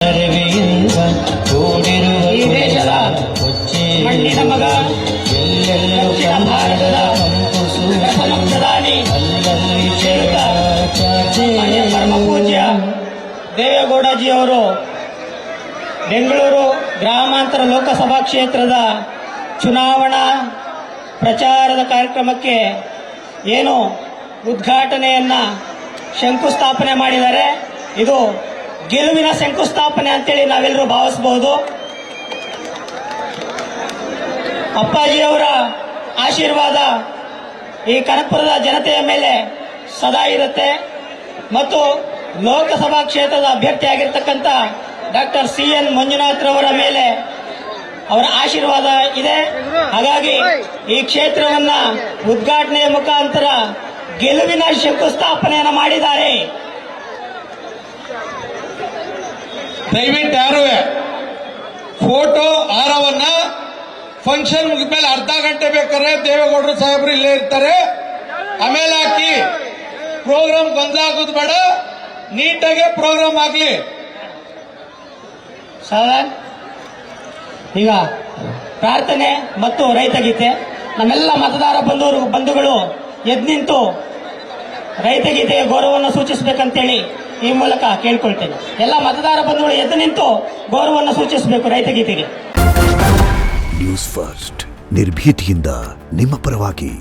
ಈ ದೇಶದ ಮಣ್ಣಿನ ಮಗ ದಕ್ಷಿಣ ಭಾರತದ ಪ್ರಥಮ ಪ್ರಧಾನಿ ಮಾನ್ಯ ಪರಮ ಪೂಜ್ಯ ದೇವೇಗೌಡಜಿಯವರು ಬೆಂಗಳೂರು ಗ್ರಾಮಾಂತರ ಲೋಕಸಭಾ ಕ್ಷೇತ್ರದ ಚುನಾವಣಾ ಪ್ರಚಾರದ ಕಾರ್ಯಕ್ರಮಕ್ಕೆ ಏನು ಉದ್ಘಾಟನೆಯನ್ನ ಶಂಕುಸ್ಥಾಪನೆ ಮಾಡಿದ್ದಾರೆ. ಇದು ಗೆಲುವಿನ ಶಂಕುಸ್ಥಾಪನೆ ಅಂತೇಳಿ ನಾವೆಲ್ಲರೂ ಭಾವಿಸಬಹುದು. ಅಪ್ಪಾಜಿಯವರ ಆಶೀರ್ವಾದ ಈ ಕನಕಪುರದ ಜನತೆಯ ಮೇಲೆ ಸದಾ ಇರುತ್ತೆ ಮತ್ತು ಲೋಕಸಭಾ ಕ್ಷೇತ್ರದ ಅಭ್ಯರ್ಥಿಯಾಗಿರ್ತಕ್ಕಂಥ ಡಾಕ್ಟರ್ CN ಮಂಜುನಾಥ್ ರವರ ಮೇಲೆ ಅವರ ಆಶೀರ್ವಾದ ಇದೆ. ಹಾಗಾಗಿ ಈ ಕ್ಷೇತ್ರವನ್ನ ಉದ್ಘಾಟನೆಯ ಮುಖಾಂತರ ಗೆಲುವಿನ ಶಂಕುಸ್ಥಾಪನೆಯನ್ನು ಮಾಡಿದ್ದಾರೆ. ದಯವಿಟ್ಟು ಯಾರು ಫೋಟೋ ಹಾರವನ್ನ ಫಂಕ್ಷನ್ ಮುಗಿದ ಮೇಲೆ ಅರ್ಧ ಗಂಟೆ ಬೇಕಾದ್ರೆ ದೇವೇಗೌಡರು ಸಾಹೇಬರು ಇಲ್ಲೇ ಇರ್ತಾರೆ, ಆಮೇಲೆ ಹಾಕಿ ಪ್ರೋಗ್ರಾಮ್ ಗೊಂದಲ ಆಗೋದು ಬೇಡ, ನೀಟಾಗಿ ಪ್ರೋಗ್ರಾಮ್ ಆಗ್ಲಿ. ಸಾಧನ್ ಈಗ ಪ್ರಾರ್ಥನೆ ಮತ್ತು ರೈತಗೀತೆ ನಮ್ಮೆಲ್ಲ ಮತದಾರ ಬಂಧುಗಳು ಎದ್ದು ನಿಂತು ರೈತಗೀತೆಗೆ ಗೌರವವನ್ನು ಸೂಚಿಸಬೇಕಂತೇಳಿ ಈ ಮೂಲಕ ಕೇಳ್ಕೊಳ್ತೇನೆ. ಎಲ್ಲ ಮತದಾರ ಬಂಧುಗಳು ಎದ್ದು ನಿಂತು ಗೌರವವನ್ನು ಸೂಚಿಸಬೇಕು ರೈತಗೀತೆಗೆ. ನ್ಯೂಸ್ ಫಸ್ಟ್ ನಿರ್ಭೀತಿಯಿಂದ ನಿಮ್ಮ ಪರವಾಗಿ.